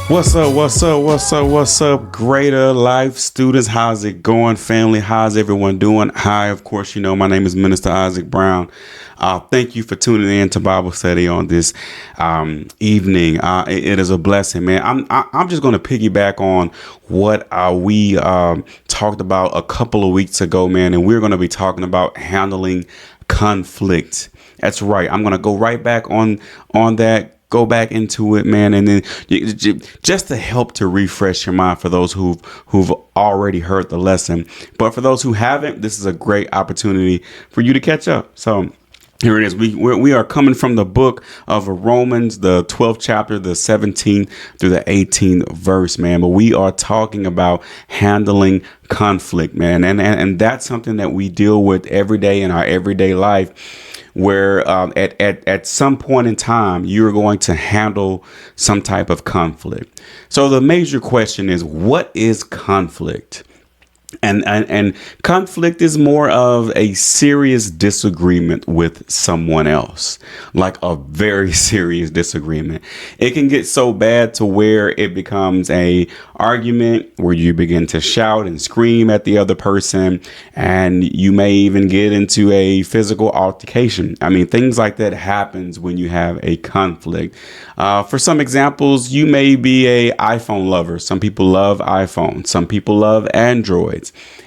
What's up? What's up? What's up? What's up? Greater Life students, how's it going, family? How's everyone doing? Hi, of course, my name is Minister Isaac Brown. Thank you for tuning in to Bible study on this evening. It is a blessing, man. I'm just going to piggyback on what we talked about a couple of weeks ago, man, and we're going to be talking about handling conflict. That's right. I'm going to go right back on that. Go back into it, man, and then just to help to refresh your mind for those who've already heard the lesson. But for those who haven't, this is a great opportunity for you to catch up. So here it is. We are coming from the book of Romans, the 12th chapter, the 17th through the 18th verse, man. But we are talking about handling conflict, man, and that's something that we deal with every day in our everyday life, where at some point in time, you're going to handle some type of conflict. So the major question is, what is conflict? And conflict is more of a serious disagreement with someone else, like a very serious disagreement. It can get so bad to where it becomes a argument where you begin to shout and scream at the other person, and you may even get into a physical altercation. I mean, things like that happens when you have a conflict. For some examples, you may be a iPhone lover. Some people love iPhone. Some people love Android.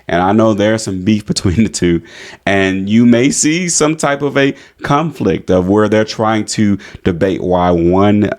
And I know there's some beef between the two, and you may see some type of a conflict of where they're trying to debate why one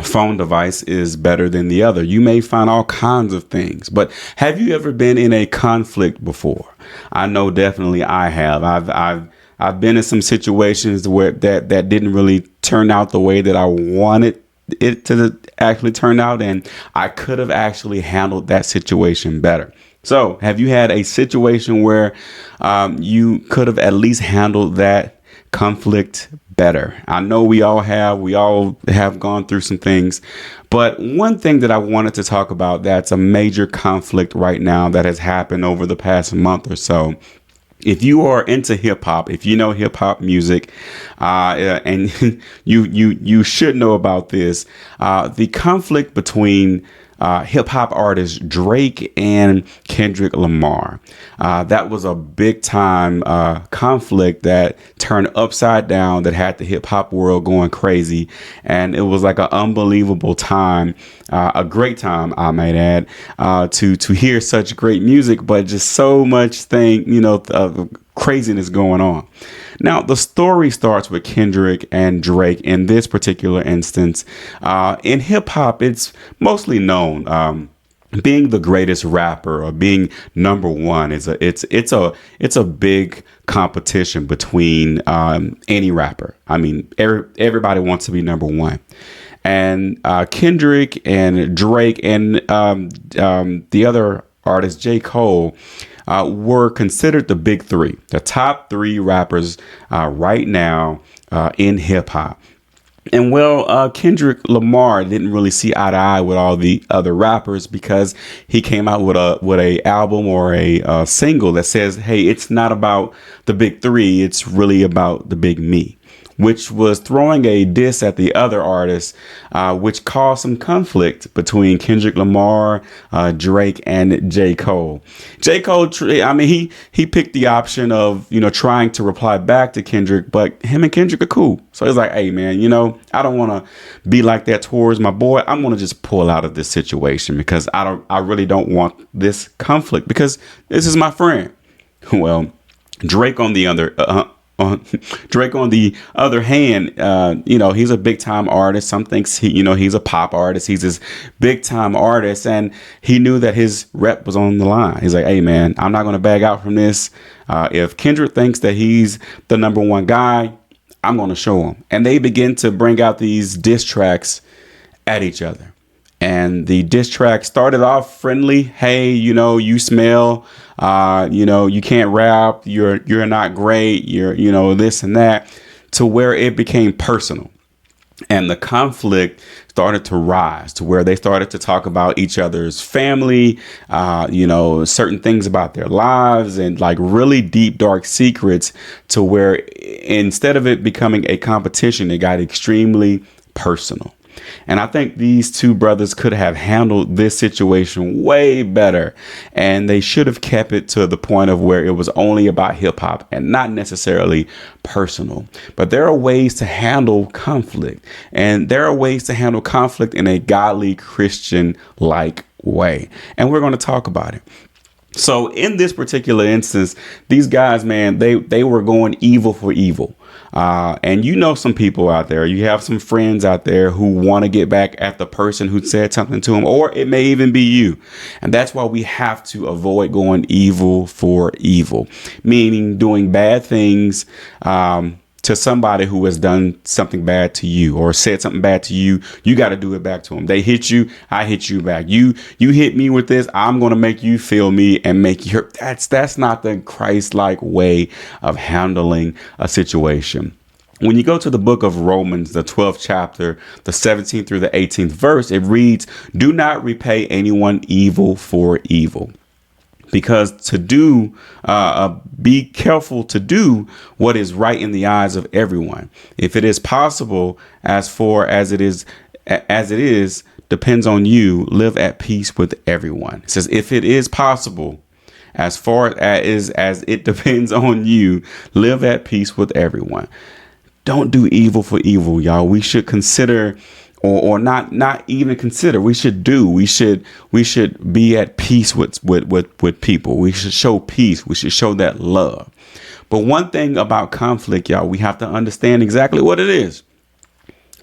phone device is better than the other. You may find all kinds of things, but have you ever been in a conflict before? I know definitely I have. I've been in some situations where that didn't really turn out the way that I wanted it to actually turn out, and I could have actually handled that situation better. So have you had a situation where you could have at least handled that conflict better? I know we all have gone through some things, but one thing that I wanted to talk about that's a major conflict right now that has happened over the past month or so. If you are into hip hop, if you know hip hop music, and you should know about this, the conflict between hip hop artist Drake and Kendrick Lamar. That was a big time conflict that turned upside down, that had the hip hop world going crazy. And it was like an unbelievable time, a great time, I might add, to hear such great music, but just so much craziness going on. Now, the story starts with Kendrick and Drake in this particular instance. In hip hop, it's mostly known. Being the greatest rapper or being number one it's a big competition between any rapper. I mean, everybody wants to be number one. And Kendrick and Drake and the other artist, J. Cole, were considered the big three, the top three rappers right now in hip hop. And Kendrick Lamar didn't really see eye to eye with all the other rappers, because he came out with a album or a single that says, "Hey, it's not about the big three; it's really about the big me," which was throwing a diss at the other artists, which caused some conflict between Kendrick Lamar, Drake, and J. Cole. J. Cole, he picked the option of, trying to reply back to Kendrick, but him and Kendrick are cool. So he's like, "Hey, man, I don't want to be like that towards my boy. I'm going to just pull out of this situation because I really don't want this conflict because this is my friend." Well, Drake on the other hand, he's a big time artist. Some thinks he's a pop artist. He's this big time artist, and he knew that his rep was on the line. He's like, "Hey, man, I'm not going to bag out from this. If Kendrick thinks that he's the number one guy, I'm going to show him." And they begin to bring out these diss tracks at each other. And the diss track started off friendly. "Hey, you smell, you can't rap. You're not great. You're, this and that," to where it became personal. And the conflict started to rise to where they started to talk about each other's family, certain things about their lives, and like really deep, dark secrets, to where instead of it becoming a competition, it got extremely personal. And I think these two brothers could have handled this situation way better. And they should have kept it to the point of where it was only about hip hop and not necessarily personal. But there are ways to handle conflict, and there are ways to handle conflict in a godly Christian like way. And we're going to talk about it. So in this particular instance, these guys, man, they were going evil for evil. And you know, some people out there, you have some friends out there who want to get back at the person who said something to them, or it may even be you. And that's why we have to avoid going evil for evil, meaning doing bad things, to somebody who has done something bad to you or said something bad to you. You got to do it back to them. They hit you, I hit you back. You hit me with this, I'm going to make you feel me and make you hurt. That's not the Christ-like way of handling a situation. When you go to the book of Romans, the 12th chapter, the 17th through the 18th verse, it reads, "Do not repay anyone evil for evil." Because be careful to do what is right in the eyes of everyone. If it is possible, as it is, depends on you, live at peace with everyone. It says, if it is possible, as far as it depends on you, live at peace with everyone. Don't do evil for evil, y'all. We should consider, or not even consider. We should be at peace with people. We should show peace. We should show that love. But one thing about conflict, y'all, we have to understand exactly what it is.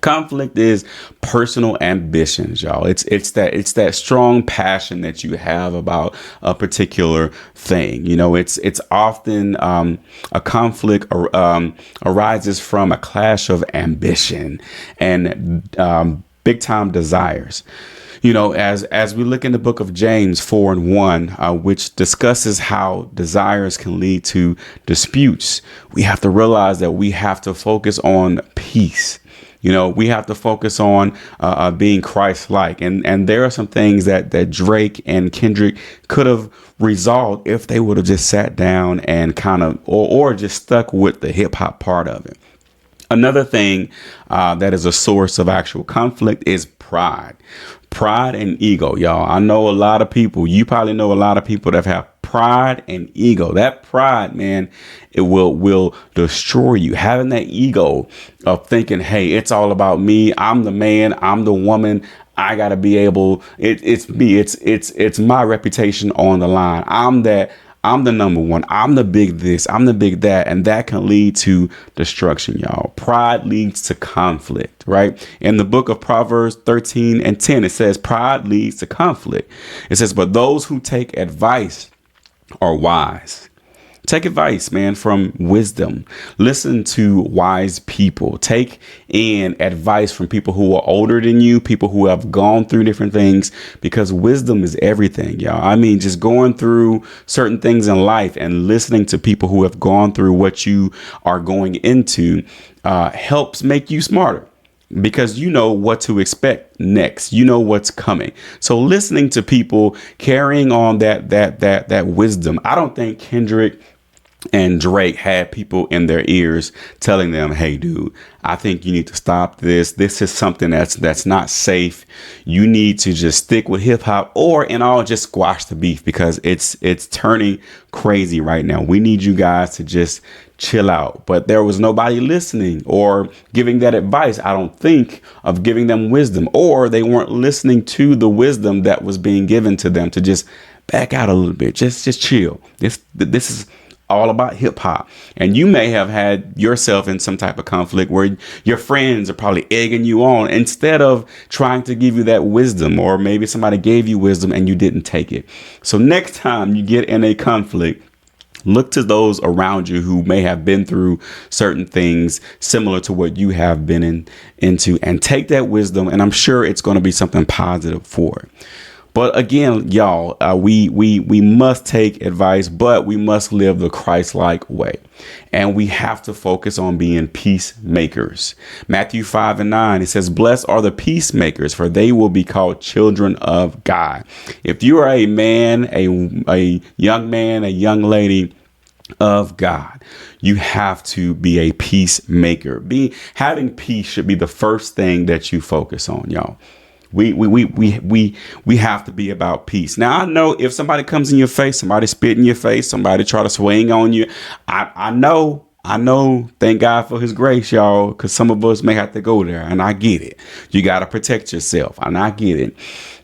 Conflict is personal ambitions, y'all. It's that strong passion that you have about a particular thing. You know, it's often a conflict arises from a clash of ambition and big time desires. You know, as we look in the book of James 4:1, which discusses how desires can lead to disputes, we have to realize that we have to focus on peace. You know, we have to focus on being Christ-like. And there are some things that Drake and Kendrick could have resolved if they would have just sat down and kind of or just stuck with the hip hop part of it. Another thing that is a source of actual conflict is pride. Pride and ego, y'all. I know a lot of people, you probably know a lot of people that have pride and ego. That pride, man, it will destroy you. Having that ego of thinking, hey, it's all about me. I'm the man. I'm the woman. I gotta be able. It's me. It's my reputation on the line. I'm the number one. I'm the big this. I'm the big that. And that can lead to destruction, y'all. Pride leads to conflict, right? In the book of Proverbs 13:10, it says pride leads to conflict. It says, but those who take advice are wise. Take advice, man, from wisdom. Listen to wise people. Take in advice from people who are older than you, people who have gone through different things, because wisdom is everything, y'all. I mean, just going through certain things in life and listening to people who have gone through what you are going into helps make you smarter. Because you know what to expect next. You know what's coming. So listening to people carrying on that wisdom. I don't think Kendrick and Drake had people in their ears telling them, hey, dude, I think you need to stop this. This is something that's not safe. You need to just stick with hip hop, or in all, just squash the beef, because it's turning crazy right now. We need you guys to just chill out. But there was nobody listening or giving that advice. I don't think of giving them wisdom, or they weren't listening to the wisdom that was being given to them to just back out a little bit. Just chill. This is all about hip hop. And you may have had yourself in some type of conflict where your friends are probably egging you on instead of trying to give you that wisdom, or maybe somebody gave you wisdom and you didn't take it. So next time you get in a conflict, look to those around you who may have been through certain things similar to what you have been into, and take that wisdom. And I'm sure it's going to be something positive for it. But again, y'all, we must take advice, but we must live the Christ-like way. And we have to focus on being peacemakers. Matthew 5:9, it says, blessed are the peacemakers, for they will be called children of God. If you are a man, a young lady of God. You have to be a peacemaker. Having peace should be the first thing that you focus on, y'all. We have to be about peace. Now I know if somebody comes in your face, somebody spit in your face, somebody try to swing on you, I know, thank God for his grace, y'all, because some of us may have to go there, and I get it. You got to protect yourself, and I get it.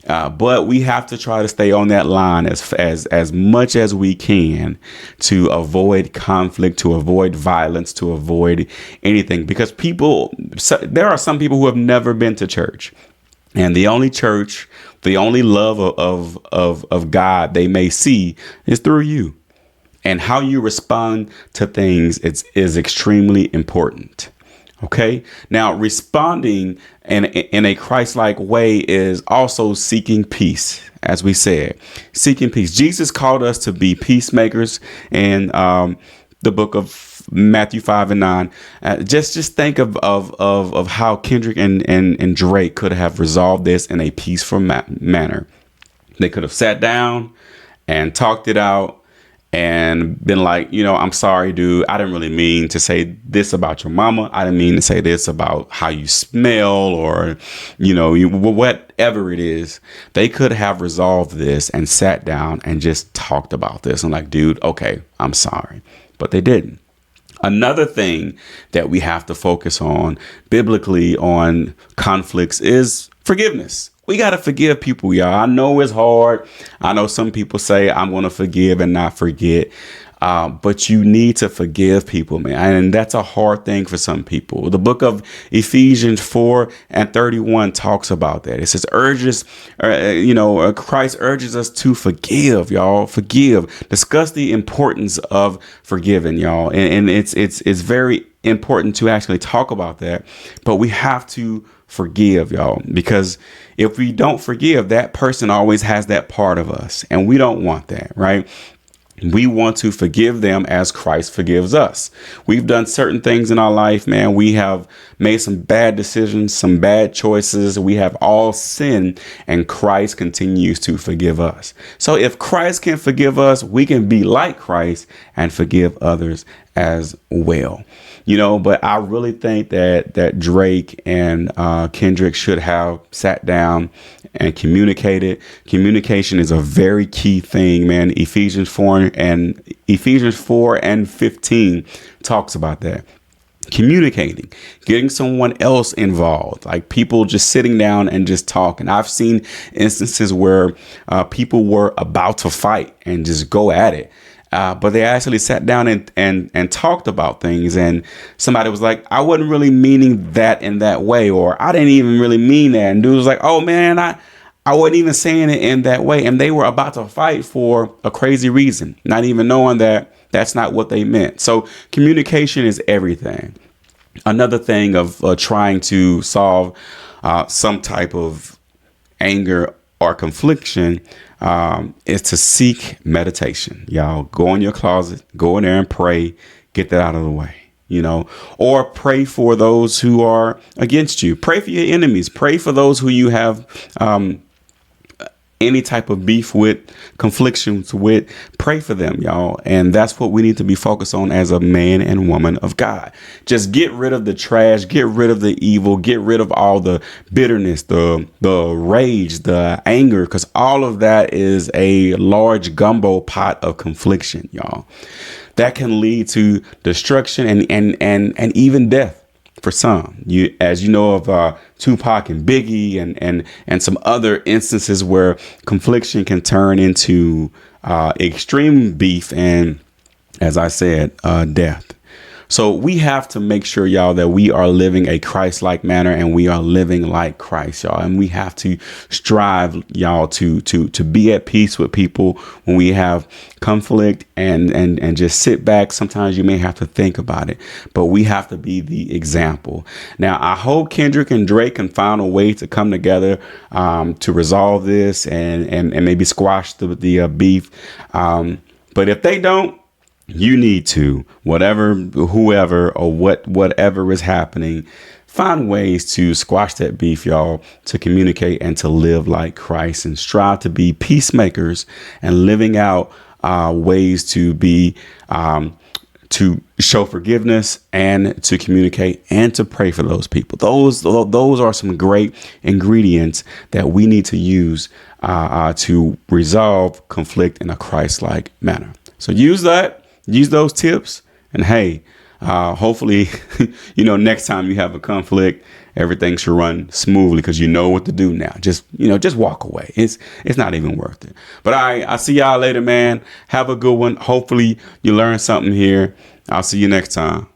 But we have to try to stay on that line as much as we can to avoid conflict, to avoid violence, to avoid anything. Because there are some people who have never been to church, and the only church, the only love of God they may see is through you. And how you respond to things is extremely important. OK, now responding in a Christ-like way is also seeking peace. As we said, seeking peace. Jesus called us to be peacemakers in the book of Matthew 5:9. Just think of how Kendrick and Drake could have resolved this in a peaceful manner. They could have sat down and talked it out and been like, I'm sorry, dude. I didn't really mean to say this about your mama. I didn't mean to say this about how you smell or, whatever it is. They could have resolved this and sat down and just talked about this. I'm like, dude, okay, I'm sorry. But they didn't. Another thing that we have to focus on biblically on conflicts is forgiveness. We got to forgive people, y'all. I know it's hard. I know some people say I'm going to forgive and not forget. But you need to forgive people, man. And that's a hard thing for some people. The book of Ephesians 4:31 talks about that. It says Christ urges us to forgive, y'all. Forgive. Discuss the importance of forgiving, y'all. And it's very important to actually talk about that. But we have to forgive, y'all, because if we don't forgive, that person always has that part of us, and we don't want that, right? We want to forgive them as Christ forgives us. We've done certain things in our life, man. We have made some bad decisions, some bad choices. We have all sinned, and Christ continues to forgive us. So if Christ can forgive us, we can be like Christ and forgive others as well. But I really think that Drake and Kendrick should have sat down and communicated. Communication is a very key thing, man. Ephesians 4:15 talks about that. Communicating, getting someone else involved, like people just sitting down and just talking. I've seen instances where people were about to fight and just go at it. But they actually sat down and talked about things. And somebody was like, I wasn't really meaning that in that way, or I didn't even really mean that. And dude was like, oh, man, I wasn't even saying it in that way. And they were about to fight for a crazy reason, not even knowing that that's not what they meant. So communication is everything. Another thing of trying to solve some type of anger or confliction is to seek meditation. Y'all go in your closet, go in there and pray, get that out of the way, or pray for those who are against you. Pray for your enemies. Pray for those who you have any type of beef with, conflictions with. Pray for them, y'all. And that's what we need to be focused on as a man and woman of God. Just get rid of the trash, get rid of the evil, get rid of all the bitterness, the rage, the anger, because all of that is a large gumbo pot of confliction, y'all. That can lead to destruction and even death. For some, as you know of Tupac and Biggie and some other instances where confliction can turn into extreme beef and, as I said, death. So we have to make sure, y'all, that we are living a Christ-like manner and we are living like Christ, y'all. And we have to strive, y'all, to be at peace with people when we have conflict and just sit back. Sometimes you may have to think about it, but we have to be the example. Now, I hope Kendrick and Drake can find a way to come together to resolve this and maybe squash the beef. But if they don't, you need to, whoever or whatever is happening, find ways to squash that beef, y'all, to communicate and to live like Christ and strive to be peacemakers and living out ways to be to show forgiveness and to communicate and to pray for those people. Those are some great ingredients that we need to use to resolve conflict in a Christ-like manner. So use those tips, and hey, hopefully, next time you have a conflict, everything should run smoothly because you know what to do now. Just walk away. It's not even worth it. But I see y'all later, man. Have a good one. Hopefully you learned something here. I'll see you next time.